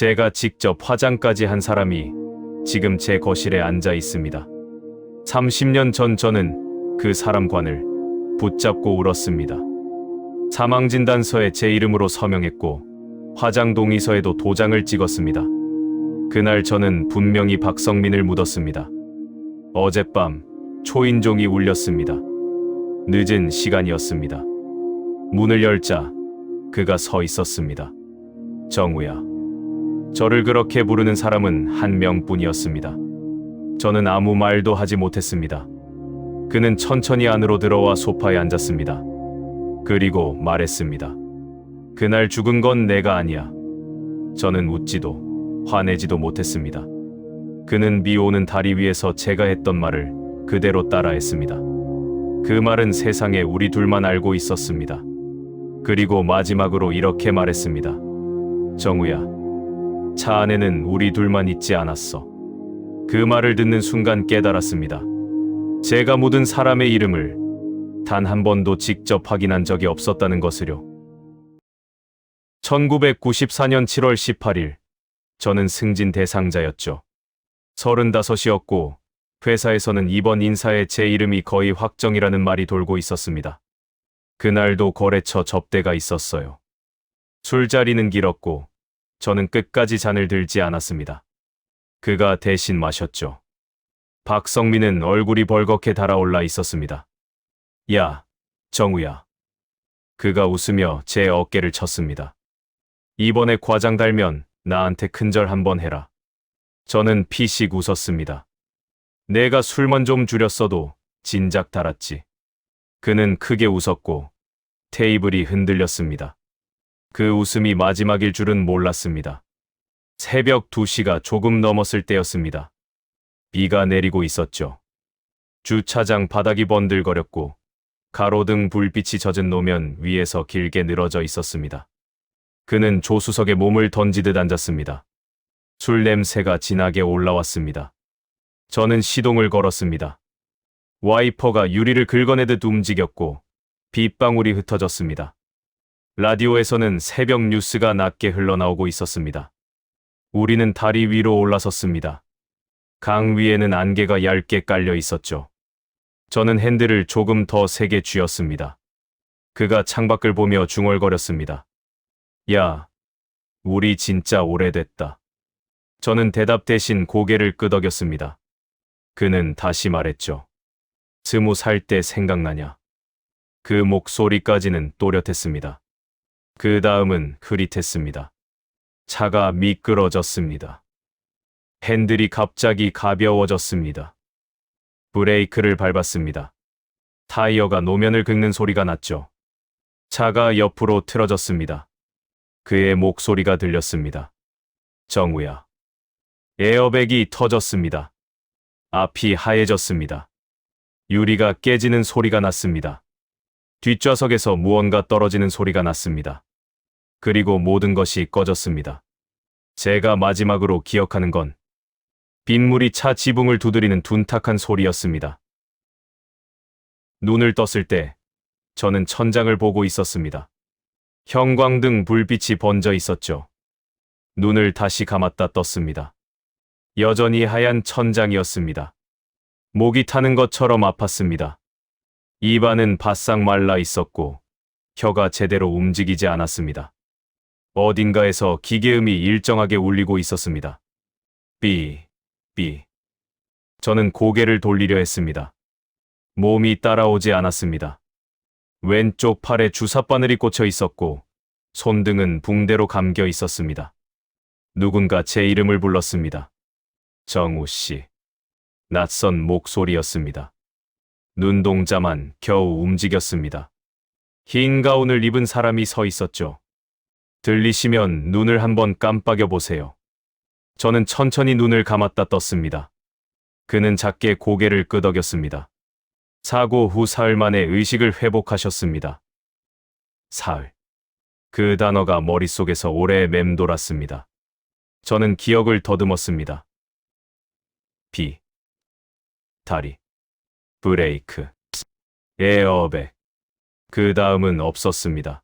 제가 직접 화장까지 한 사람이 지금 제 거실에 앉아 있습니다. 30년 전 저는 그 사람관을 붙잡고 울었습니다. 사망진단서에 제 이름으로 서명했고 화장 동의서에도 도장을 찍었습니다. 그날 저는 분명히 박성민을 묻었습니다. 어젯밤 초인종이 울렸습니다. 늦은 시간이었습니다. 문을 열자 그가 서 있었습니다. 정우야. 저를 그렇게 부르는 사람은 한 명뿐이었습니다. 저는 아무 말도 하지 못했습니다. 그는 천천히 안으로 들어와 소파에 앉았습니다. 그리고 말했습니다. 그날 죽은 건 내가 아니야. 저는 웃지도 화내지도 못했습니다. 그는 비 오는 다리 위에서 제가 했던 말을 그대로 따라했습니다. 그 말은 세상에 우리 둘만 알고 있었습니다. 그리고 마지막으로 이렇게 말했습니다. 정우야, 차 안에는 우리 둘만 있지 않았어. 그 말을 듣는 순간 깨달았습니다. 제가 묻은 사람의 이름을 단 한 번도 직접 확인한 적이 없었다는 것을요. 1994년 7월 18일, 저는 승진 대상자였죠. 35이었고 회사에서는 이번 인사에 제 이름이 거의 확정이라는 말이 돌고 있었습니다. 그날도 거래처 접대가 있었어요. 술자리는 길었고 저는 끝까지 잔을 들지 않았습니다. 그가 대신 마셨죠. 박성민은 얼굴이 벌겋게 달아올라 있었습니다. 야, 정우야. 그가 웃으며 제 어깨를 쳤습니다. 이번에 과장 달면 나한테 큰절 한번 해라. 저는 피식 웃었습니다. 내가 술만 좀 줄였어도 진작 달았지. 그는 크게 웃었고 테이블이 흔들렸습니다. 그 웃음이 마지막일 줄은 몰랐습니다. 새벽 2시가 조금 넘었을 때였습니다. 비가 내리고 있었죠. 주차장 바닥이 번들거렸고 가로등 불빛이 젖은 노면 위에서 길게 늘어져 있었습니다. 그는 조수석에 몸을 던지듯 앉았습니다. 술 냄새가 진하게 올라왔습니다. 저는 시동을 걸었습니다. 와이퍼가 유리를 긁어내듯 움직였고 빗방울이 흩어졌습니다. 라디오에서는 새벽 뉴스가 낮게 흘러나오고 있었습니다. 우리는 다리 위로 올라섰습니다. 강 위에는 안개가 얇게 깔려 있었죠. 저는 핸들을 조금 더 세게 쥐었습니다. 그가 창밖을 보며 중얼거렸습니다. 야, 우리 진짜 오래됐다. 저는 대답 대신 고개를 끄덕였습니다. 그는 다시 말했죠. 20살 때 생각나냐? 그 목소리까지는 또렷했습니다. 그 다음은 흐릿했습니다. 차가 미끄러졌습니다. 핸들이 갑자기 가벼워졌습니다. 브레이크를 밟았습니다. 타이어가 노면을 긁는 소리가 났죠. 차가 옆으로 틀어졌습니다. 그의 목소리가 들렸습니다. 정우야. 에어백이 터졌습니다. 앞이 하얘졌습니다. 유리가 깨지는 소리가 났습니다. 뒷좌석에서 무언가 떨어지는 소리가 났습니다. 그리고 모든 것이 꺼졌습니다. 제가 마지막으로 기억하는 건 빗물이 차 지붕을 두드리는 둔탁한 소리였습니다. 눈을 떴을 때 저는 천장을 보고 있었습니다. 형광등 불빛이 번져 있었죠. 눈을 다시 감았다 떴습니다. 여전히 하얀 천장이었습니다. 목이 타는 것처럼 아팠습니다. 입안은 바싹 말라 있었고 혀가 제대로 움직이지 않았습니다. 어딘가에서 기계음이 일정하게 울리고 있었습니다. 삐. 저는 고개를 돌리려 했습니다. 몸이 따라오지 않았습니다. 왼쪽 팔에 주사바늘이 꽂혀 있었고 손등은 붕대로 감겨 있었습니다. 누군가 제 이름을 불렀습니다. 정우 씨. 낯선 목소리였습니다. 눈동자만 겨우 움직였습니다. 흰 가운을 입은 사람이 서 있었죠. 들리시면 눈을 한번 깜빡여 보세요. 저는 천천히 눈을 감았다 떴습니다. 그는 작게 고개를 끄덕였습니다. 사고 후 사흘 만에 의식을 회복하셨습니다. 사흘. 그 단어가 머릿속에서 오래 맴돌았습니다. 저는 기억을 더듬었습니다. 비, 다리, 브레이크, 에어백. 그 다음은 없었습니다.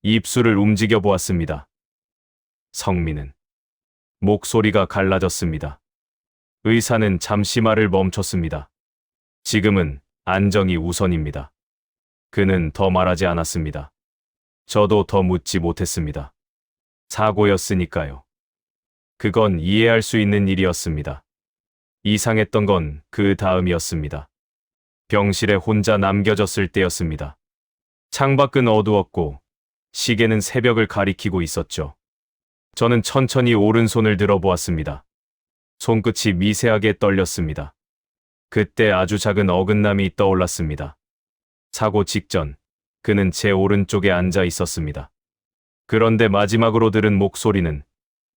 입술을 움직여 보았습니다. 성민은 목소리가 갈라졌습니다. 의사는 잠시 말을 멈췄습니다. 지금은 안정이 우선입니다. 그는 더 말하지 않았습니다. 저도 더 묻지 못했습니다. 사고였으니까요. 그건 이해할 수 있는 일이었습니다. 이상했던 건 그 다음이었습니다. 병실에 혼자 남겨졌을 때였습니다. 창밖은 어두웠고 시계는 새벽을 가리키고 있었죠. 저는 천천히 오른손을 들어보았습니다. 손끝이 미세하게 떨렸습니다. 그때 아주 작은 어긋남이 떠올랐습니다. 사고 직전 그는 제 오른쪽에 앉아 있었습니다. 그런데 마지막으로 들은 목소리는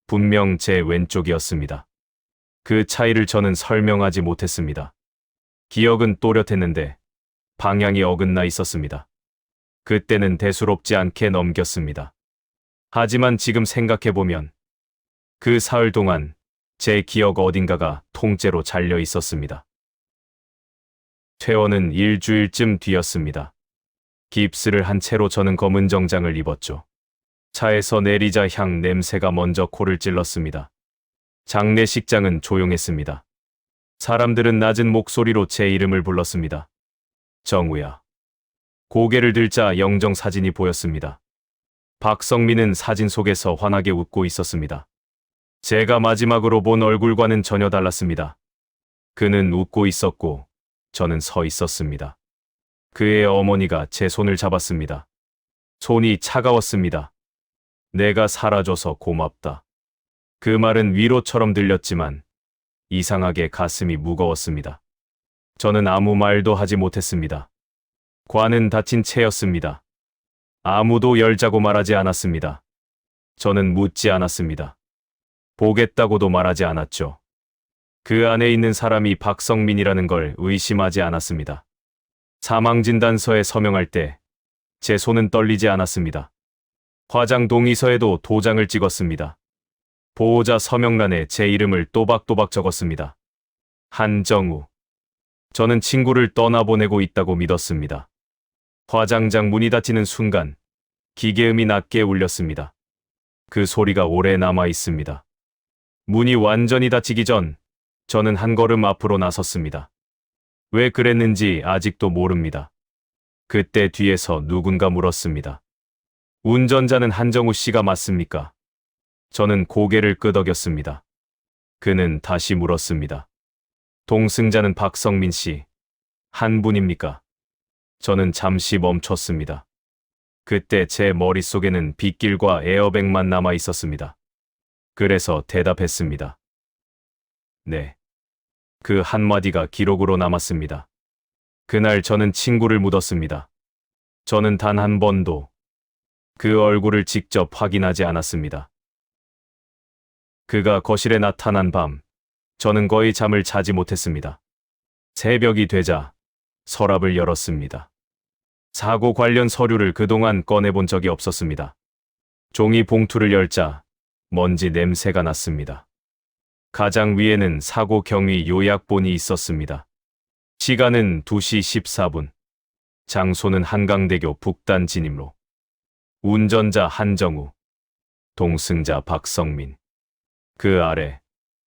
분명 제 왼쪽이었습니다. 그 차이를 저는 설명하지 못했습니다. 기억은 또렷했는데 방향이 어긋나 있었습니다. 그때는 대수롭지 않게 넘겼습니다. 하지만 지금 생각해보면 그 사흘 동안 제 기억 어딘가가 통째로 잘려 있었습니다. 퇴원은 일주일쯤 뒤였습니다. 깁스를 한 채로 저는 검은 정장을 입었죠. 차에서 내리자 향 냄새가 먼저 코를 찔렀습니다. 장례식장은 조용했습니다. 사람들은 낮은 목소리로 제 이름을 불렀습니다. 정우야. 고개를 들자 영정 사진이 보였습니다. 박성민은 사진 속에서 환하게 웃고 있었습니다. 제가 마지막으로 본 얼굴과는 전혀 달랐습니다. 그는 웃고 있었고 저는 서 있었습니다. 그의 어머니가 제 손을 잡았습니다. 손이 차가웠습니다. 내가 살아줘서 고맙다. 그 말은 위로처럼 들렸지만 이상하게 가슴이 무거웠습니다. 저는 아무 말도 하지 못했습니다. 관은 닫힌 채였습니다. 아무도 열자고 말하지 않았습니다. 저는 묻지 않았습니다. 보겠다고도 말하지 않았죠. 그 안에 있는 사람이 박성민이라는 걸 의심하지 않았습니다. 사망진단서에 서명할 때 제 손은 떨리지 않았습니다. 화장 동의서에도 도장을 찍었습니다. 보호자 서명란에 제 이름을 또박또박 적었습니다. 한정우. 저는 친구를 떠나보내고 있다고 믿었습니다. 화장장 문이 닫히는 순간 기계음이 낮게 울렸습니다. 그 소리가 오래 남아 있습니다. 문이 완전히 닫히기 전 저는 한 걸음 앞으로 나섰습니다. 왜 그랬는지 아직도 모릅니다. 그때 뒤에서 누군가 물었습니다. 운전자는 한정우 씨가 맞습니까? 저는 고개를 끄덕였습니다. 그는 다시 물었습니다. 동승자는 박성민 씨, 한 분입니까? 저는 잠시 멈췄습니다. 그때 제 머릿속에는 빗길과 에어백만 남아 있었습니다. 그래서 대답했습니다. 네. 그 한마디가 기록으로 남았습니다. 그날 저는 친구를 묻었습니다. 저는 단 한 번도 그 얼굴을 직접 확인하지 않았습니다. 그가 거실에 나타난 밤, 저는 거의 잠을 자지 못했습니다. 새벽이 되자 서랍을 열었습니다. 사고 관련 서류를 그동안 꺼내본 적이 없었습니다. 종이 봉투를 열자 먼지 냄새가 났습니다. 가장 위에는 사고 경위 요약본이 있었습니다. 시간은 2시 14분. 장소는 한강대교 북단 진입로. 운전자 한정우. 동승자 박성민. 그 아래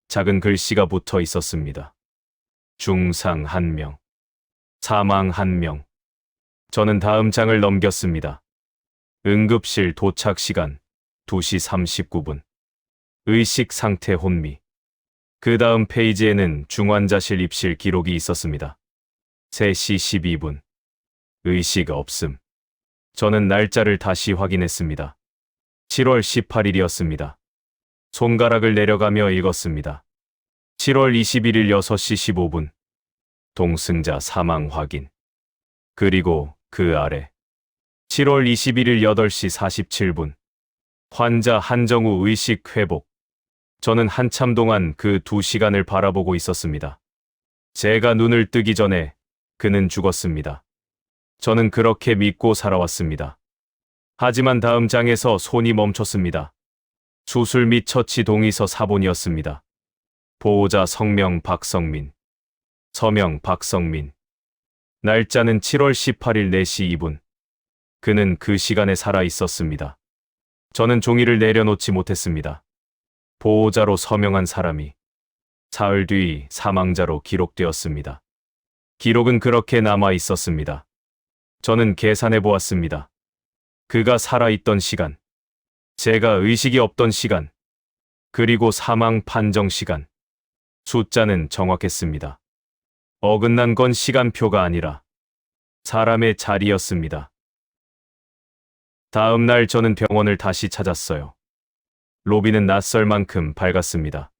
작은 글씨가 붙어 있었습니다. 중상 1명. 사망 1명. 저는 다음 장을 넘겼습니다. 응급실 도착 시간 2시 39분. 의식 상태 혼미. 그 다음 페이지에는 중환자실 입실 기록이 있었습니다. 3시 12분. 의식 없음. 저는 날짜를 다시 확인했습니다. 7월 18일이었습니다. 손가락을 내려가며 읽었습니다. 7월 21일 6시 15분. 동승자 사망 확인. 그리고 그 아래 7월 21일 8시 47분. 환자 한정우 의식 회복. 저는 한참 동안 그 2시간을 바라보고 있었습니다. 제가 눈을 뜨기 전에 그는 죽었습니다. 저는 그렇게 믿고 살아왔습니다. 하지만 다음 장에서 손이 멈췄습니다. 수술 및 처치 동의서 사본이었습니다. 보호자 성명 박성민. 서명 박성민. 날짜는 7월 18일 4시 2분. 그는 그 시간에 살아 있었습니다. 저는 종이를 내려놓지 못했습니다. 보호자로 서명한 사람이 사흘 뒤 사망자로 기록되었습니다. 기록은 그렇게 남아 있었습니다. 저는 계산해 보았습니다. 그가 살아있던 시간, 제가 의식이 없던 시간, 그리고 사망 판정 시간. 숫자는 정확했습니다. 어긋난 건 시간표가 아니라 사람의 자리였습니다. 다음 날 저는 병원을 다시 찾았어요. 로비는 낯설 만큼 밝았습니다.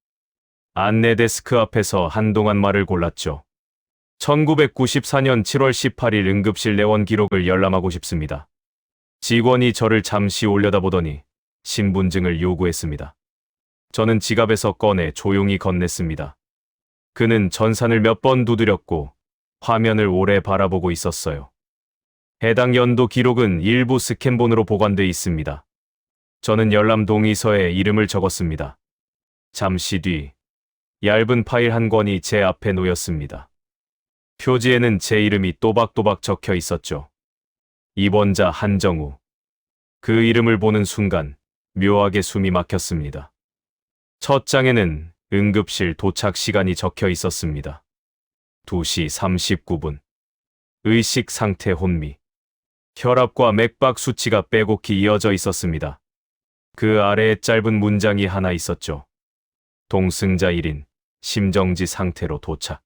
안내 데스크 앞에서 한동안 말을 골랐죠. 1994년 7월 18일 응급실 내원 기록을 열람하고 싶습니다. 직원이 저를 잠시 올려다보더니 신분증을 요구했습니다. 저는 지갑에서 꺼내 조용히 건넸습니다. 그는 전산을 몇 번 두드렸고 화면을 오래 바라보고 있었어요. 해당 연도 기록은 일부 스캔본으로 보관돼 있습니다. 저는 열람 동의서에 이름을 적었습니다. 잠시 뒤 얇은 파일 한 권이 제 앞에 놓였습니다. 표지에는 제 이름이 또박또박 적혀 있었죠. 입원자 한정우. 그 이름을 보는 순간 묘하게 숨이 막혔습니다. 첫 장에는 응급실 도착 시간이 적혀 있었습니다. 2시 39분. 의식 상태 혼미. 혈압과 맥박 수치가 빼곡히 이어져 있었습니다. 그 아래에 짧은 문장이 하나 있었죠. 동승자 1인, 심정지 상태로 도착.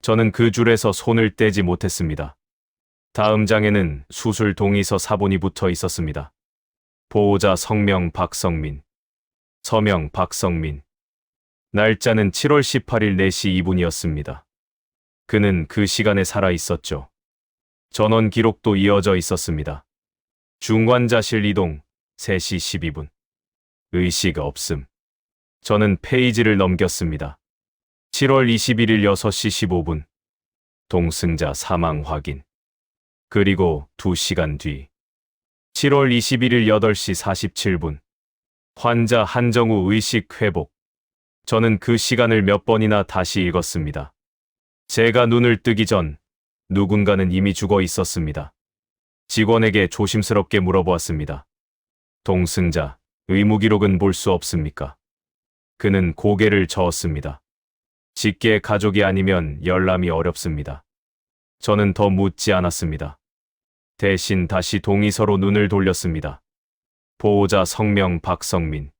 저는 그 줄에서 손을 떼지 못했습니다. 다음 장에는 수술 동의서 사본이 붙어 있었습니다. 보호자 성명 박성민, 서명 박성민. 날짜는 7월 18일 4시 2분이었습니다. 그는 그 시간에 살아 있었죠. 전원 기록도 이어져 있었습니다. 중환자실 이동 3시 12분. 의식 없음. 저는 페이지를 넘겼습니다. 7월 21일 6시 15분. 동승자 사망 확인. 그리고 2시간 뒤. 7월 21일 8시 47분. 환자 한정우 의식 회복. 저는 그 시간을 몇 번이나 다시 읽었습니다. 제가 눈을 뜨기 전 누군가는 이미 죽어 있었습니다. 직원에게 조심스럽게 물어보았습니다. 동승자, 의무 기록은 볼 수 없습니까? 그는 고개를 저었습니다. 직계 가족이 아니면 열람이 어렵습니다. 저는 더 묻지 않았습니다. 대신 다시 동의서로 눈을 돌렸습니다. 보호자 성명 박성민.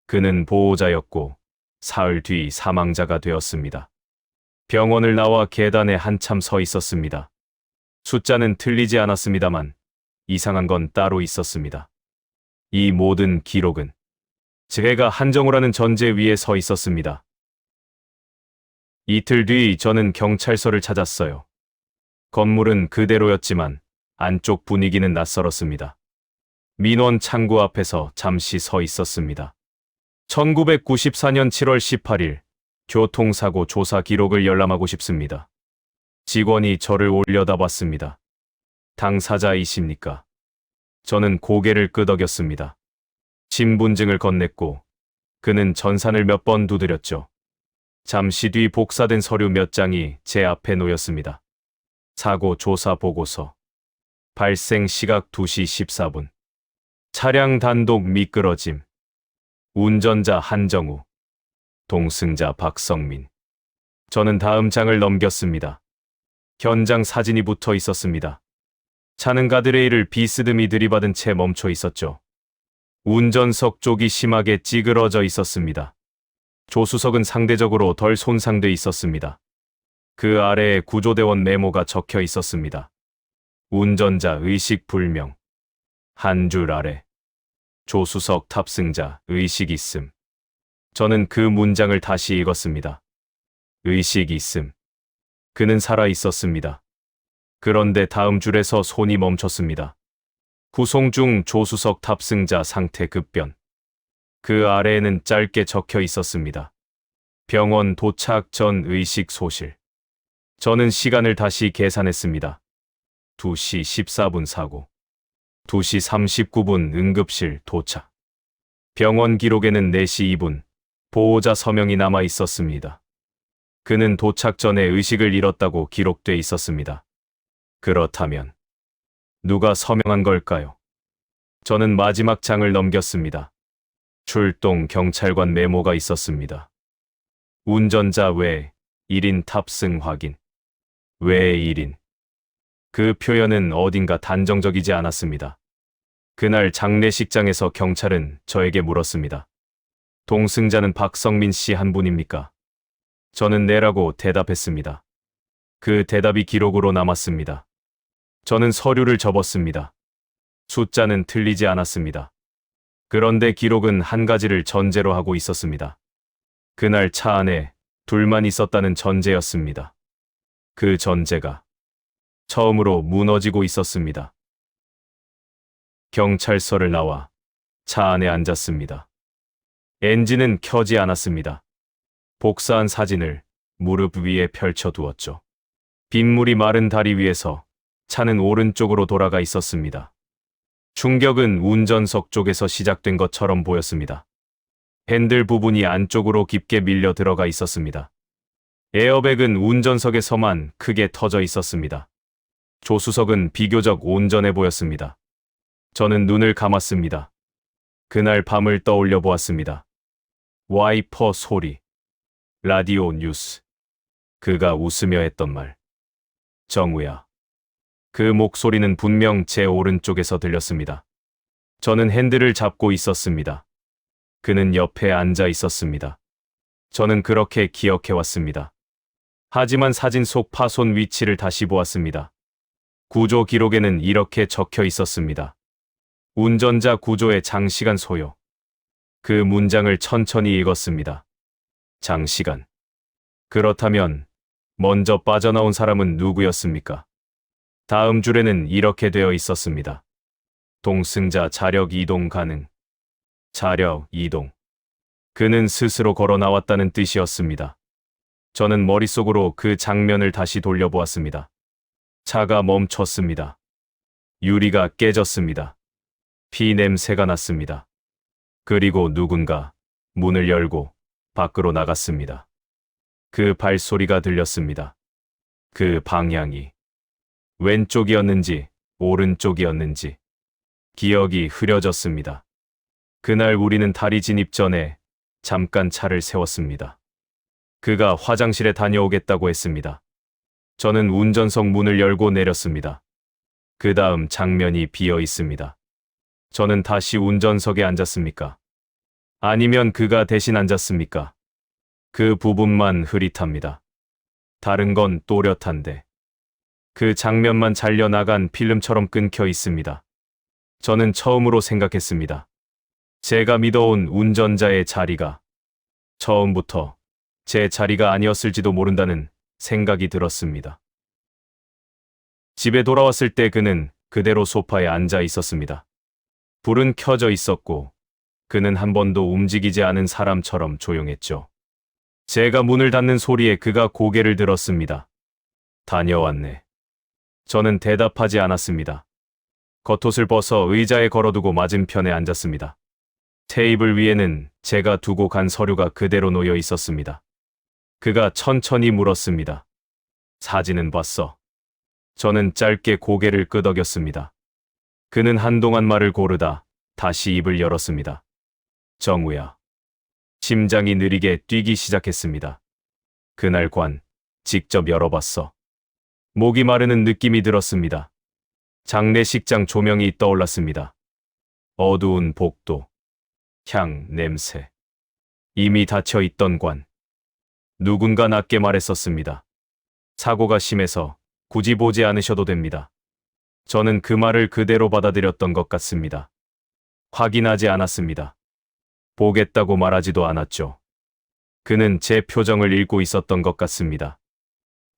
그는 보호자였고 사흘 뒤 사망자가 되었습니다. 병원을 나와 계단에 한참 서 있었습니다. 숫자는 틀리지 않았습니다만 이상한 건 따로 있었습니다. 이 모든 기록은 제가 한정우라는 전제 위에 서 있었습니다. 이틀 뒤 저는 경찰서를 찾았어요. 건물은 그대로였지만 안쪽 분위기는 낯설었습니다. 민원 창구 앞에서 잠시 서 있었습니다. 1994년 7월 18일 교통사고 조사 기록을 열람하고 싶습니다. 직원이 저를 올려다봤습니다. 당사자이십니까? 저는 고개를 끄덕였습니다. 신분증을 건넸고 그는 전산을 몇 번 두드렸죠. 잠시 뒤 복사된 서류 몇 장이 제 앞에 놓였습니다. 사고 조사 보고서. 발생 시각 2시 14분. 차량 단독 미끄러짐. 운전자 한정우. 동승자 박성민. 저는 다음 장을 넘겼습니다. 현장 사진이 붙어 있었습니다. 차는 가드레일을 비스듬히 들이받은 채 멈춰 있었죠. 운전석 쪽이 심하게 찌그러져 있었습니다. 조수석은 상대적으로 덜 손상돼 있었습니다. 그 아래에 구조대원 메모가 적혀 있었습니다. 운전자 의식 불명. 한 줄 아래. 조수석 탑승자 의식 있음. 저는 그 문장을 다시 읽었습니다. 의식 있음. 그는 살아 있었습니다. 그런데 다음 줄에서 손이 멈췄습니다. 후송 중 조수석 탑승자 상태 급변. 그 아래에는 짧게 적혀 있었습니다. 병원 도착 전 의식 소실. 저는 시간을 다시 계산했습니다. 2시 14분 사고. 2시 39분 응급실 도착. 병원 기록에는 4시 2분 보호자 서명이 남아 있었습니다. 그는 도착 전에 의식을 잃었다고 기록돼 있었습니다. 그렇다면 누가 서명한 걸까요? 저는 마지막 장을 넘겼습니다. 출동 경찰관 메모가 있었습니다. 운전자 외 1인 탑승 확인. 외 1인. 그 표현은 어딘가 단정적이지 않았습니다. 그날 장례식장에서 경찰은 저에게 물었습니다. 동승자는 박성민 씨 한 분입니까? 저는 네라고 대답했습니다. 그 대답이 기록으로 남았습니다. 저는 서류를 접었습니다. 숫자는 틀리지 않았습니다. 그런데 기록은 한 가지를 전제로 하고 있었습니다. 그날 차 안에 둘만 있었다는 전제였습니다. 그 전제가 처음으로 무너지고 있었습니다. 경찰서를 나와 차 안에 앉았습니다. 엔진은 켜지 않았습니다. 복사한 사진을 무릎 위에 펼쳐두었죠. 빗물이 마른 다리 위에서 차는 오른쪽으로 돌아가 있었습니다. 충격은 운전석 쪽에서 시작된 것처럼 보였습니다. 핸들 부분이 안쪽으로 깊게 밀려 들어가 있었습니다. 에어백은 운전석에서만 크게 터져 있었습니다. 조수석은 비교적 온전해 보였습니다. 저는 눈을 감았습니다. 그날 밤을 떠올려 보았습니다. 와이퍼 소리, 라디오 뉴스, 그가 웃으며 했던 말. 정우야. 그 목소리는 분명 제 오른쪽에서 들렸습니다. 저는 핸들을 잡고 있었습니다. 그는 옆에 앉아 있었습니다. 저는 그렇게 기억해왔습니다. 하지만 사진 속 파손 위치를 다시 보았습니다. 구조 기록에는 이렇게 적혀 있었습니다. 운전자 구조의 장시간 소요. 그 문장을 천천히 읽었습니다. 장시간. 그렇다면 먼저 빠져나온 사람은 누구였습니까? 다음 줄에는 이렇게 되어 있었습니다. 동승자 자력 이동 가능. 자력 이동. 그는 스스로 걸어 나왔다는 뜻이었습니다. 저는 머릿속으로 그 장면을 다시 돌려보았습니다. 차가 멈췄습니다. 유리가 깨졌습니다. 피 냄새가 났습니다. 그리고 누군가 문을 열고 밖으로 나갔습니다. 그 발소리가 들렸습니다. 그 방향이 왼쪽이었는지 오른쪽이었는지 기억이 흐려졌습니다. 그날 우리는 다리 진입 전에 잠깐 차를 세웠습니다. 그가 화장실에 다녀오겠다고 했습니다. 저는 운전석 문을 열고 내렸습니다. 그 다음 장면이 비어 있습니다. 저는 다시 운전석에 앉았습니까? 아니면 그가 대신 앉았습니까? 그 부분만 흐릿합니다. 다른 건 또렷한데 그 장면만 잘려나간 필름처럼 끊겨 있습니다. 저는 처음으로 생각했습니다. 제가 믿어온 운전자의 자리가 처음부터 제 자리가 아니었을지도 모른다는 생각이 들었습니다. 집에 돌아왔을 때 그는 그대로 소파에 앉아 있었습니다. 불은 켜져 있었고 그는 한 번도 움직이지 않은 사람처럼 조용했죠. 제가 문을 닫는 소리에 그가 고개를 들었습니다. 다녀왔네. 저는 대답하지 않았습니다. 겉옷을 벗어 의자에 걸어두고 맞은편에 앉았습니다. 테이블 위에는 제가 두고 간 서류가 그대로 놓여 있었습니다. 그가 천천히 물었습니다. 사진은 봤어. 저는 짧게 고개를 끄덕였습니다. 그는 한동안 말을 고르다 다시 입을 열었습니다. 정우야. 심장이 느리게 뛰기 시작했습니다. 그날 관 직접 열어봤어. 목이 마르는 느낌이 들었습니다. 장례식장 조명이 떠올랐습니다. 어두운 복도, 향, 냄새. 이미 닫혀있던 관. 누군가 낮게 말했었습니다. 사고가 심해서 굳이 보지 않으셔도 됩니다. 저는 그 말을 그대로 받아들였던 것 같습니다. 확인하지 않았습니다. 보겠다고 말하지도 않았죠. 그는 제 표정을 읽고 있었던 것 같습니다.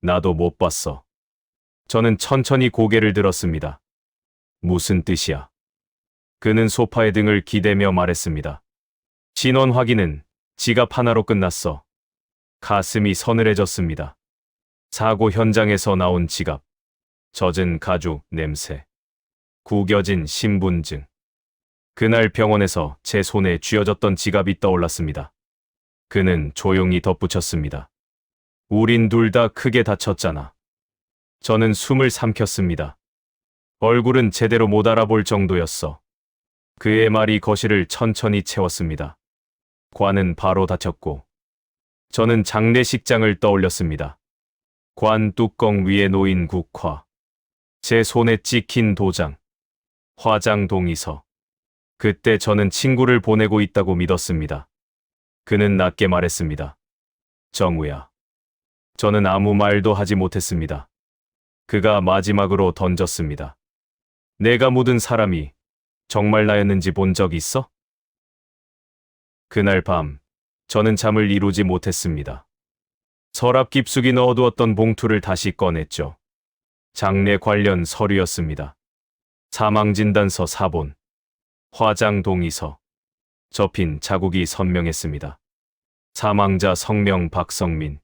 나도 못 봤어. 저는 천천히 고개를 들었습니다. 무슨 뜻이야? 그는 소파에 등을 기대며 말했습니다. 신원 확인은 지갑 하나로 끝났어. 가슴이 서늘해졌습니다. 사고 현장에서 나온 지갑, 젖은 가죽 냄새, 구겨진 신분증. 그날 병원에서 제 손에 쥐어졌던 지갑이 떠올랐습니다. 그는 조용히 덧붙였습니다. 우린 둘 다 크게 다쳤잖아. 저는 숨을 삼켰습니다. 얼굴은 제대로 못 알아볼 정도였어. 그의 말이 거실을 천천히 채웠습니다. 관은 바로 닫혔고 저는 장례식장을 떠올렸습니다. 관 뚜껑 위에 놓인 국화, 제 손에 찍힌 도장, 화장 동의서. 그때 저는 친구를 보내고 있다고 믿었습니다. 그는 낮게 말했습니다. 정우야. 저는 아무 말도 하지 못했습니다. 그가 마지막으로 던졌습니다. 내가 묻은 사람이 정말 나였는지 본 적 있어? 그날 밤, 저는 잠을 이루지 못했습니다. 서랍 깊숙이 넣어두었던 봉투를 다시 꺼냈죠. 장례 관련 서류였습니다. 사망진단서 4본, 화장 동의서, 접힌 자국이 선명했습니다. 사망자 성명 박성민,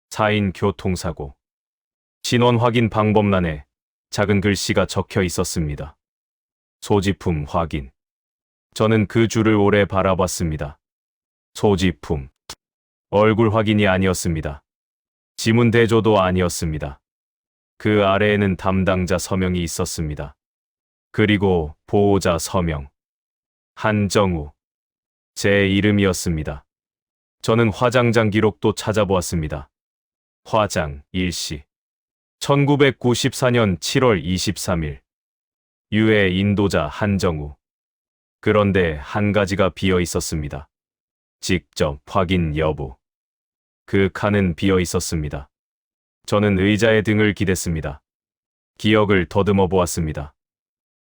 사인 교통사고. 신원 확인 방법란에 작은 글씨가 적혀 있었습니다. 소지품 확인. 저는 그 줄을 오래 바라봤습니다. 소지품. 얼굴 확인이 아니었습니다. 지문 대조도 아니었습니다. 그 아래에는 담당자 서명이 있었습니다. 그리고 보호자 서명. 한정우. 제 이름이었습니다. 저는 화장장 기록도 찾아보았습니다. 화장 일시. 1994년 7월 23일. 유해 인도자 한정우. 그런데 한 가지가 비어 있었습니다. 직접 확인 여부. 그 칸은 비어 있었습니다. 저는 의자에 등을 기댔습니다. 기억을 더듬어 보았습니다.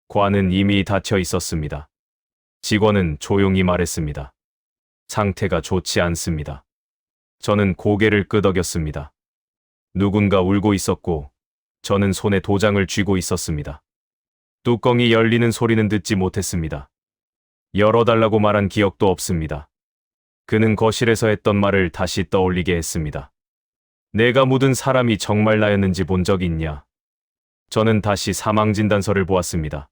관은 이미 닫혀 있었습니다. 직원은 조용히 말했습니다. 상태가 좋지 않습니다. 저는 고개를 끄덕였습니다. 누군가 울고 있었고, 저는 손에 도장을 쥐고 있었습니다. 뚜껑이 열리는 소리는 듣지 못했습니다. 열어달라고 말한 기억도 없습니다. 그는 거실에서 했던 말을 다시 떠올리게 했습니다. 내가 묻은 사람이 정말 나였는지 본 적 있냐? 저는 다시 사망진단서를 보았습니다.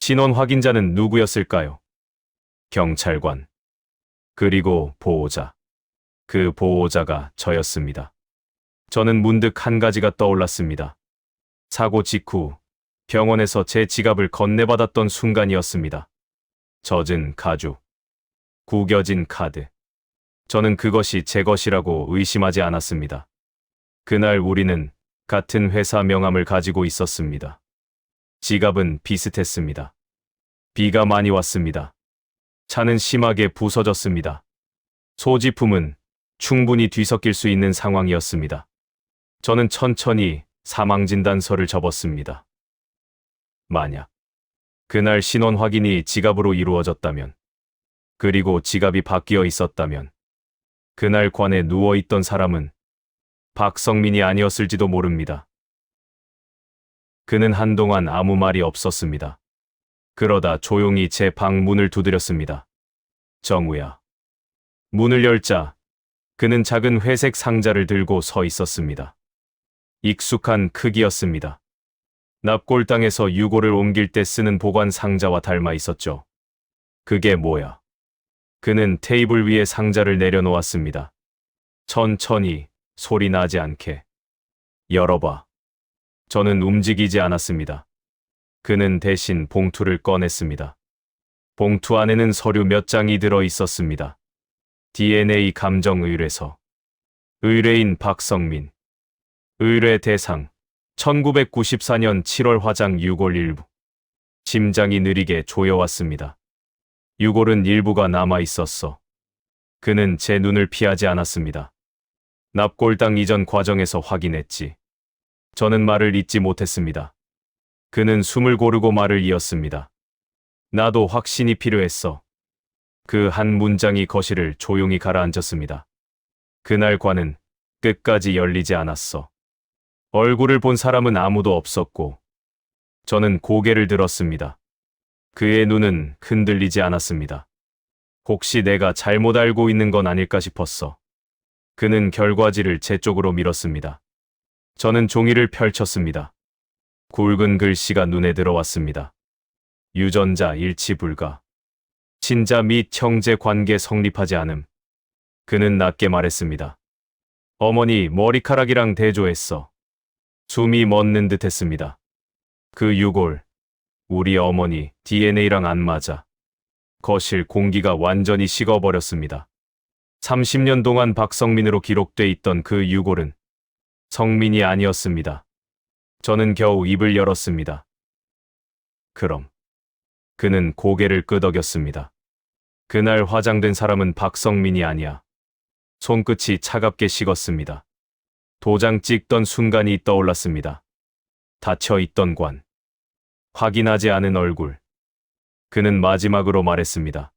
신원 확인자는 누구였을까요? 경찰관. 그리고 보호자. 그 보호자가 저였습니다. 저는 문득 한 가지가 떠올랐습니다. 사고 직후 병원에서 제 지갑을 건네받았던 순간이었습니다. 젖은 가죽, 구겨진 카드. 저는 그것이 제 것이라고 의심하지 않았습니다. 그날 우리는 같은 회사 명함을 가지고 있었습니다. 지갑은 비슷했습니다. 비가 많이 왔습니다. 차는 심하게 부서졌습니다. 소지품은 충분히 뒤섞일 수 있는 상황이었습니다. 저는 천천히 사망진단서를 접었습니다. 만약 그날 신원 확인이 지갑으로 이루어졌다면, 그리고 지갑이 바뀌어 있었다면, 그날 관에 누워있던 사람은 박성민이 아니었을지도 모릅니다. 그는 한동안 아무 말이 없었습니다. 그러다 조용히 제 방 문을 두드렸습니다. 정우야. 문을 열자 그는 작은 회색 상자를 들고 서 있었습니다. 익숙한 크기였습니다. 납골당에서 유골을 옮길 때 쓰는 보관 상자와 닮아 있었죠. 그게 뭐야? 그는 테이블 위에 상자를 내려놓았습니다. 천천히, 소리 나지 않게. 열어봐. 저는 움직이지 않았습니다. 그는 대신 봉투를 꺼냈습니다. 봉투 안에는 서류 몇 장이 들어 있었습니다. DNA 감정 의뢰서. 의뢰인 박성민. 의뢰 대상. 1994년 7월 화장 유골 일부. 심장이 느리게 조여왔습니다. 유골은 일부가 남아 있었어. 그는 제 눈을 피하지 않았습니다. 납골당 이전 과정에서 확인했지. 저는 말을 잇지 못했습니다. 그는 숨을 고르고 말을 이었습니다. 나도 확신이 필요했어. 그 한 문장이 거실을 조용히 가라앉혔습니다. 그날 관은 끝까지 열리지 않았어. 얼굴을 본 사람은 아무도 없었고, 저는 고개를 들었습니다. 그의 눈은 흔들리지 않았습니다. 혹시 내가 잘못 알고 있는 건 아닐까 싶었어. 그는 결과지를 제 쪽으로 밀었습니다. 저는 종이를 펼쳤습니다. 굵은 글씨가 눈에 들어왔습니다. 유전자 일치 불가. 친자 및 형제 관계 성립하지 않음. 그는 낮게 말했습니다. 어머니 머리카락이랑 대조했어. 숨이 멎는 듯 했습니다. 그 유골, 우리 어머니 DNA랑 안 맞아. 거실 공기가 완전히 식어버렸습니다. 30년 동안 박성민으로 기록돼 있던 그 유골은 성민이 아니었습니다. 저는 겨우 입을 열었습니다. 그럼 그는 고개를 끄덕였습니다. 그날 화장된 사람은 박성민이 아니야. 손끝이 차갑게 식었습니다. 도장 찍던 순간이 떠올랐습니다. 닫혀있던 관. 확인하지 않은 얼굴. 그는 마지막으로 말했습니다.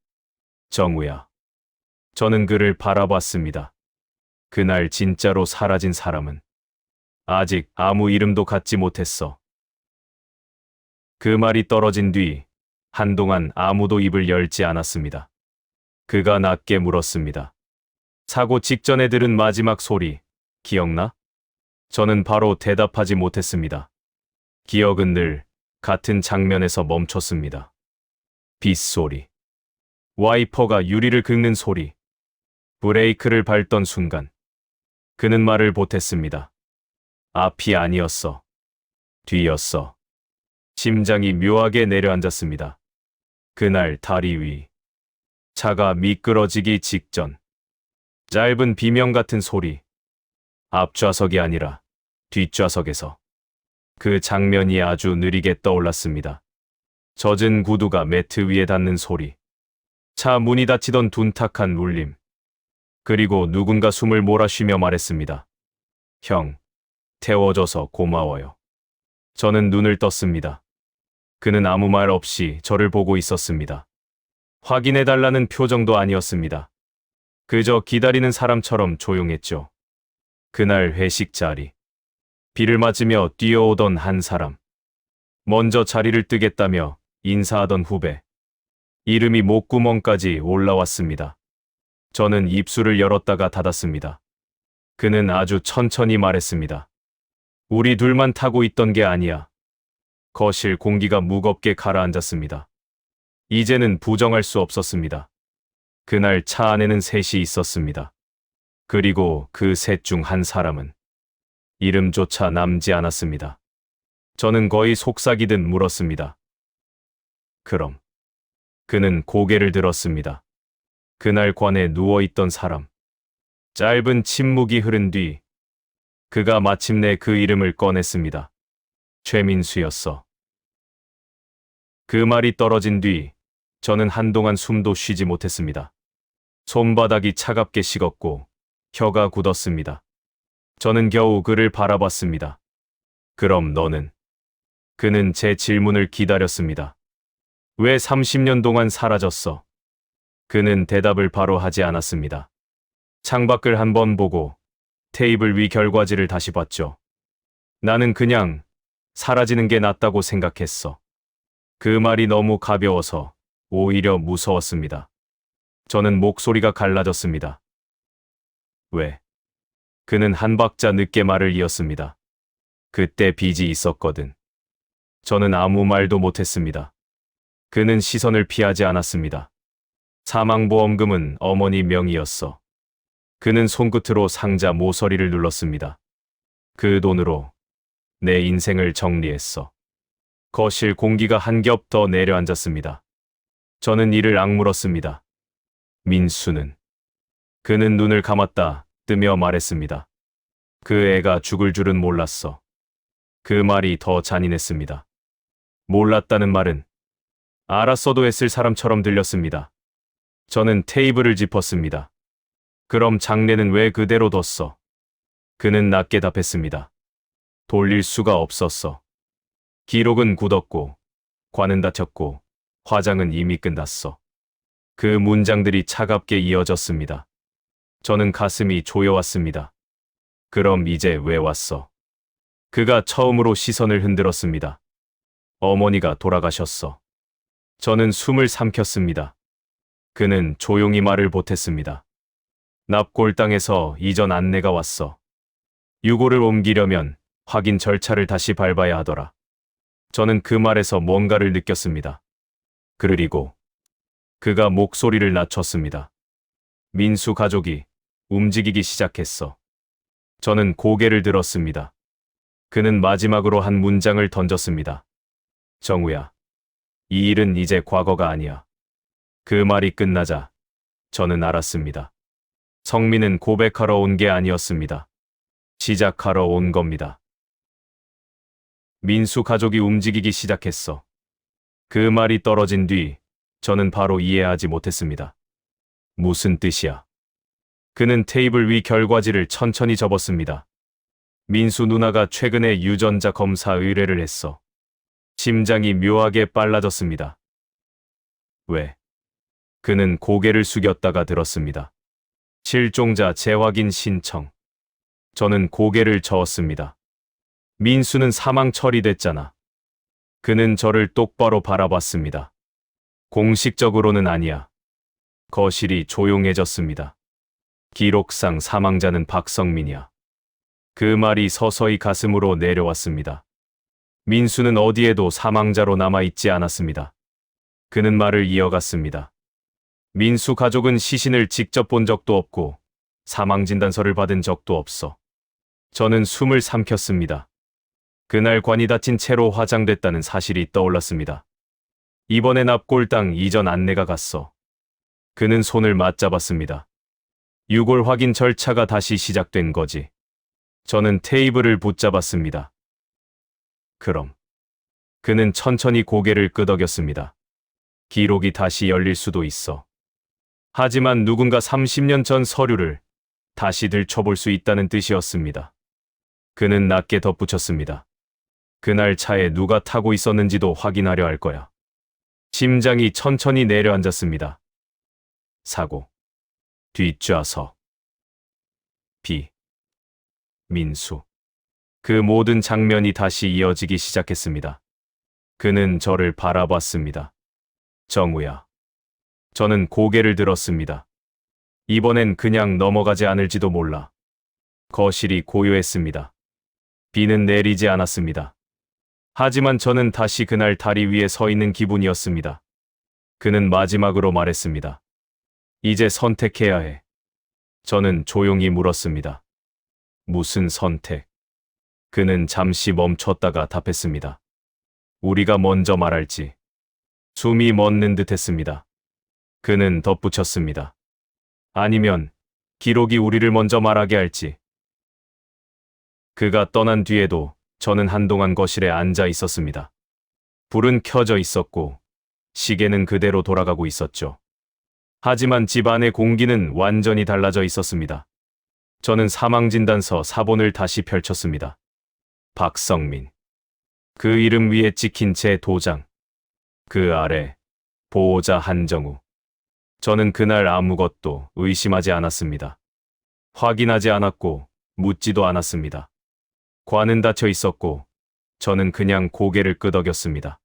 정우야. 저는 그를 바라봤습니다. 그날 진짜로 사라진 사람은 아직 아무 이름도 갖지 못했어. 그 말이 떨어진 뒤 한동안 아무도 입을 열지 않았습니다. 그가 낮게 물었습니다. 사고 직전에 들은 마지막 소리, 기억나? 저는 바로 대답하지 못했습니다. 기억은 늘 같은 장면에서 멈췄습니다. 빗소리. 와이퍼가 유리를 긁는 소리. 브레이크를 밟던 순간. 그는 말을 못했습니다. 앞이 아니었어. 뒤였어. 심장이 묘하게 내려앉았습니다. 그날 다리 위. 차가 미끄러지기 직전. 짧은 비명 같은 소리. 앞좌석이 아니라 뒷좌석에서. 그 장면이 아주 느리게 떠올랐습니다. 젖은 구두가 매트 위에 닿는 소리. 차 문이 닫히던 둔탁한 울림. 그리고 누군가 숨을 몰아쉬며 말했습니다. 형, 태워줘서 고마워요. 저는 눈을 떴습니다. 그는 아무 말 없이 저를 보고 있었습니다. 확인해달라는 표정도 아니었습니다. 그저 기다리는 사람처럼 조용했죠. 그날 회식 자리. 비를 맞으며 뛰어오던 한 사람. 먼저 자리를 뜨겠다며 인사하던 후배. 이름이 목구멍까지 올라왔습니다. 저는 입술을 열었다가 닫았습니다. 그는 아주 천천히 말했습니다. 우리 둘만 타고 있던 게 아니야. 거실 공기가 무겁게 가라앉았습니다. 이제는 부정할 수 없었습니다. 그날 차 안에는 셋이 있었습니다. 그리고 그 셋 중 한 사람은 이름조차 남지 않았습니다. 저는 거의 속삭이듯 물었습니다. 그럼. 그는 고개를 들었습니다. 그날 관에 누워있던 사람. 짧은 침묵이 흐른 뒤 그가 마침내 그 이름을 꺼냈습니다. 최민수였어. 그 말이 떨어진 뒤 저는 한동안 숨도 쉬지 못했습니다. 손바닥이 차갑게 식었고 혀가 굳었습니다. 저는 겨우 그를 바라봤습니다. 그럼 너는? 그는 제 질문을 기다렸습니다. 왜 30년 동안 사라졌어? 그는 대답을 바로 하지 않았습니다. 창밖을 한번 보고 테이블 위 결과지를 다시 봤죠. 나는 그냥 사라지는 게 낫다고 생각했어. 그 말이 너무 가벼워서 오히려 무서웠습니다. 저는 목소리가 갈라졌습니다. 왜? 그는 한 박자 늦게 말을 이었습니다. 그때 빚이 있었거든. 저는 아무 말도 못했습니다. 그는 시선을 피하지 않았습니다. 사망보험금은 어머니 명의였어. 그는 손끝으로 상자 모서리를 눌렀습니다. 그 돈으로 내 인생을 정리했어. 거실 공기가 한 겹 더 내려앉았습니다. 저는 이를 악물었습니다. 민수는? 그는 눈을 감았다 뜨며 말했습니다. 그 애가 죽을 줄은 몰랐어. 그 말이 더 잔인했습니다. 몰랐다는 말은 알았어도 했을 사람처럼 들렸습니다. 저는 테이블을 짚었습니다. 그럼 장례는 왜 그대로 뒀어? 그는 낮게 답했습니다. 돌릴 수가 없었어. 기록은 굳었고, 관은 닫혔고, 화장은 이미 끝났어. 그 문장들이 차갑게 이어졌습니다. 저는 가슴이 조여왔습니다. 그럼 이제 왜 왔어? 그가 처음으로 시선을 흔들었습니다. 어머니가 돌아가셨어. 저는 숨을 삼켰습니다. 그는 조용히 말을 보탰습니다. 납골당에서 이전 안내가 왔어. 유골을 옮기려면 확인 절차를 다시 밟아야 하더라. 저는 그 말에서 뭔가를 느꼈습니다. 그리고 그가 목소리를 낮췄습니다. 민수 가족이 움직이기 시작했어. 저는 고개를 들었습니다. 그는 마지막으로 한 문장을 던졌습니다. 정우야, 이 일은 이제 과거가 아니야. 그 말이 끝나자 저는 알았습니다. 성민은 고백하러 온 게 아니었습니다. 시작하러 온 겁니다. 민수 가족이 움직이기 시작했어. 그 말이 떨어진 뒤 저는 바로 이해하지 못했습니다. 무슨 뜻이야? 그는 테이블 위 결과지를 천천히 접었습니다. 민수 누나가 최근에 유전자 검사 의뢰를 했어. 심장이 묘하게 빨라졌습니다. 왜? 그는 고개를 숙였다가 들었습니다. 실종자 재확인 신청. 저는 고개를 저었습니다. 민수는 사망 처리됐잖아. 그는 저를 똑바로 바라봤습니다. 공식적으로는 아니야. 거실이 조용해졌습니다. 기록상 사망자는 박성민이야. 그 말이 서서히 가슴으로 내려왔습니다. 민수는 어디에도 사망자로 남아있지 않았습니다. 그는 말을 이어갔습니다. 민수 가족은 시신을 직접 본 적도 없고 사망진단서를 받은 적도 없어. 저는 숨을 삼켰습니다. 그날 관이 닫힌 채로 화장됐다는 사실이 떠올랐습니다. 이번엔 납골당 이전 안내가 갔어. 그는 손을 맞잡았습니다. 유골 확인 절차가 다시 시작된 거지. 저는 테이블을 붙잡았습니다. 그럼. 그는 천천히 고개를 끄덕였습니다. 기록이 다시 열릴 수도 있어. 하지만 누군가 30년 전 서류를 다시 들춰볼 수 있다는 뜻이었습니다. 그는 낮게 덧붙였습니다. 그날 차에 누가 타고 있었는지도 확인하려 할 거야. 심장이 천천히 내려앉았습니다. 사고. 뒷좌석. 비. 민수. 그 모든 장면이 다시 이어지기 시작했습니다. 그는 저를 바라봤습니다. 정우야. 저는 고개를 들었습니다. 이번엔 그냥 넘어가지 않을지도 몰라. 거실이 고요했습니다. 비는 내리지 않았습니다. 하지만 저는 다시 그날 다리 위에 서 있는 기분이었습니다. 그는 마지막으로 말했습니다. 이제 선택해야 해. 저는 조용히 물었습니다. 무슨 선택? 그는 잠시 멈췄다가 답했습니다. 우리가 먼저 말할지. 숨이 멎는 듯 했습니다. 그는 덧붙였습니다. 아니면 기록이 우리를 먼저 말하게 할지. 그가 떠난 뒤에도 저는 한동안 거실에 앉아 있었습니다. 불은 켜져 있었고 시계는 그대로 돌아가고 있었죠. 하지만 집 안의 공기는 완전히 달라져 있었습니다. 저는 사망진단서 사본을 다시 펼쳤습니다. 박성민. 그 이름 위에 찍힌 제 도장. 그 아래 보호자 한정우. 저는 그날 아무것도 의심하지 않았습니다. 확인하지 않았고 묻지도 않았습니다. 관은 닫혀 있었고 저는 그냥 고개를 끄덕였습니다.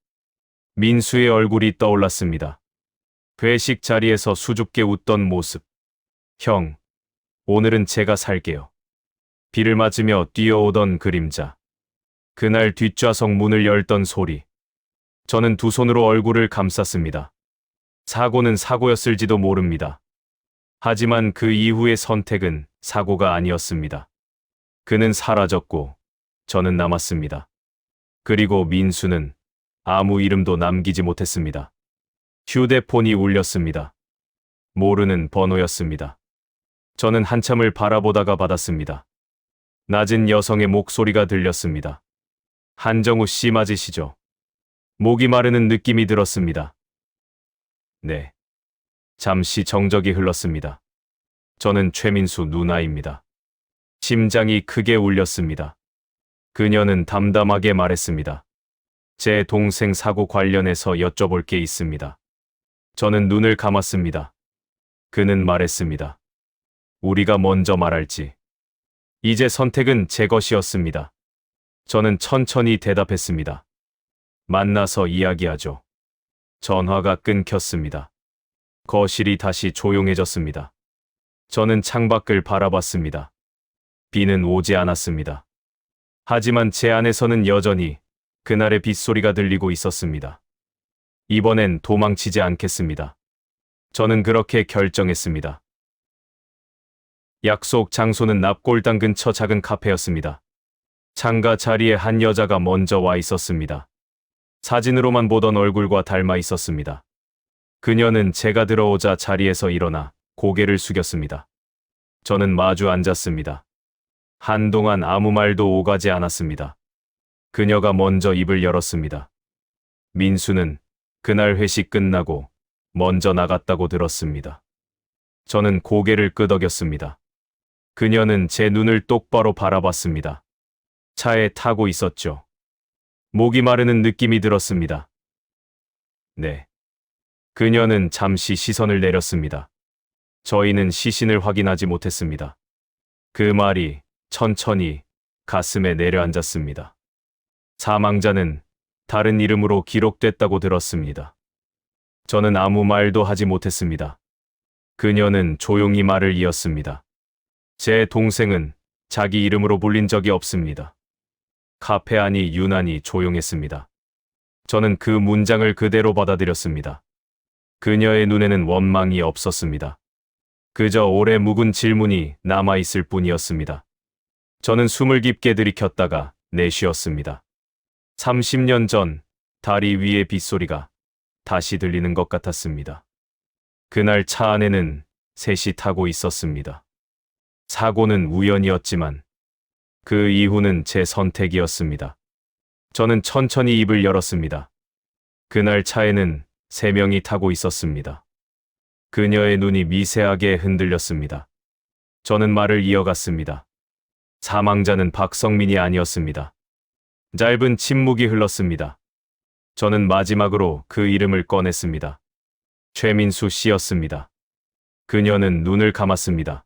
민수의 얼굴이 떠올랐습니다. 회식 자리에서 수줍게 웃던 모습. 형, 오늘은 제가 살게요. 비를 맞으며 뛰어오던 그림자. 그날 뒷좌석 문을 열던 소리. 저는 두 손으로 얼굴을 감쌌습니다. 사고는 사고였을지도 모릅니다. 하지만 그 이후의 선택은 사고가 아니었습니다. 그는 사라졌고 저는 남았습니다. 그리고 민수는 아무 이름도 남기지 못했습니다. 휴대폰이 울렸습니다. 모르는 번호였습니다. 저는 한참을 바라보다가 받았습니다. 낮은 여성의 목소리가 들렸습니다. 한정우 씨 맞으시죠? 목이 마르는 느낌이 들었습니다. 네. 잠시 정적이 흘렀습니다. 저는 최민수 누나입니다. 심장이 크게 울렸습니다. 그녀는 담담하게 말했습니다. 제 동생 사고 관련해서 여쭤볼 게 있습니다. 저는 눈을 감았습니다. 그는 말했습니다. 우리가 먼저 말할지. 이제 선택은 제 것이었습니다. 저는 천천히 대답했습니다. 만나서 이야기하죠. 전화가 끊겼습니다. 거실이 다시 조용해졌습니다. 저는 창밖을 바라봤습니다. 비는 오지 않았습니다. 하지만 제 안에서는 여전히 그날의 빗소리가 들리고 있었습니다. 이번엔 도망치지 않겠습니다. 저는 그렇게 결정했습니다. 약속 장소는 납골당 근처 작은 카페였습니다. 창가 자리에 한 여자가 먼저 와 있었습니다. 사진으로만 보던 얼굴과 닮아 있었습니다. 그녀는 제가 들어오자 자리에서 일어나 고개를 숙였습니다. 저는 마주 앉았습니다. 한동안 아무 말도 오가지 않았습니다. 그녀가 먼저 입을 열었습니다. 민수는 그날 회식 끝나고 먼저 나갔다고 들었습니다. 저는 고개를 끄덕였습니다. 그녀는 제 눈을 똑바로 바라봤습니다. 차에 타고 있었죠. 목이 마르는 느낌이 들었습니다. 네. 그녀는 잠시 시선을 내렸습니다. 저희는 시신을 확인하지 못했습니다. 그 말이 천천히 가슴에 내려앉았습니다. 사망자는 다른 이름으로 기록됐다고 들었습니다. 저는 아무 말도 하지 못했습니다. 그녀는 조용히 말을 이었습니다. 제 동생은 자기 이름으로 불린 적이 없습니다. 카페 안이 유난히 조용했습니다. 저는 그 문장을 그대로 받아들였습니다. 그녀의 눈에는 원망이 없었습니다. 그저 오래 묵은 질문이 남아있을 뿐이었습니다. 저는 숨을 깊게 들이켰다가 내쉬었습니다. 30년 전 다리 위의 빗소리가 다시 들리는 것 같았습니다. 그날 차 안에는 셋이 타고 있었습니다. 사고는 우연이었지만 그 이후는 제 선택이었습니다. 저는 천천히 입을 열었습니다. 그날 차에는 3명이 타고 있었습니다. 그녀의 눈이 미세하게 흔들렸습니다. 저는 말을 이어갔습니다. 사망자는 박성민이 아니었습니다. 짧은 침묵이 흘렀습니다. 저는 마지막으로 그 이름을 꺼냈습니다. 최민수 씨였습니다. 그녀는 눈을 감았습니다.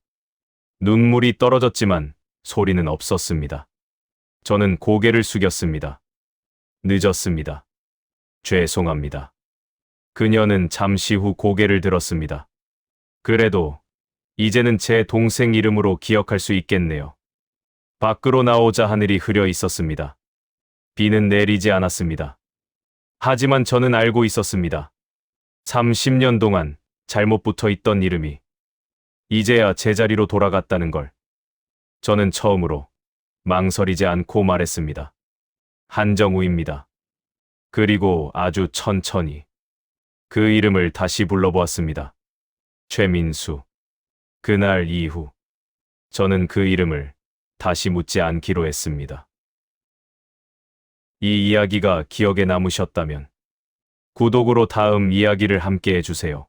눈물이 떨어졌지만 소리는 없었습니다. 저는 고개를 숙였습니다. 늦었습니다. 죄송합니다. 그녀는 잠시 후 고개를 들었습니다. 그래도 이제는 제 동생 이름으로 기억할 수 있겠네요. 밖으로 나오자 하늘이 흐려 있었습니다. 비는 내리지 않았습니다. 하지만 저는 알고 있었습니다. 30년 동안 잘못 붙어 있던 이름이 이제야 제자리로 돌아갔다는 걸. 저는 처음으로 망설이지 않고 말했습니다. 한정우입니다. 그리고 아주 천천히 그 이름을 다시 불러보았습니다. 최민수. 그날 이후 저는 그 이름을 다시 묻지 않기로 했습니다. 이 이야기가 기억에 남으셨다면 구독으로 다음 이야기를 함께 해주세요.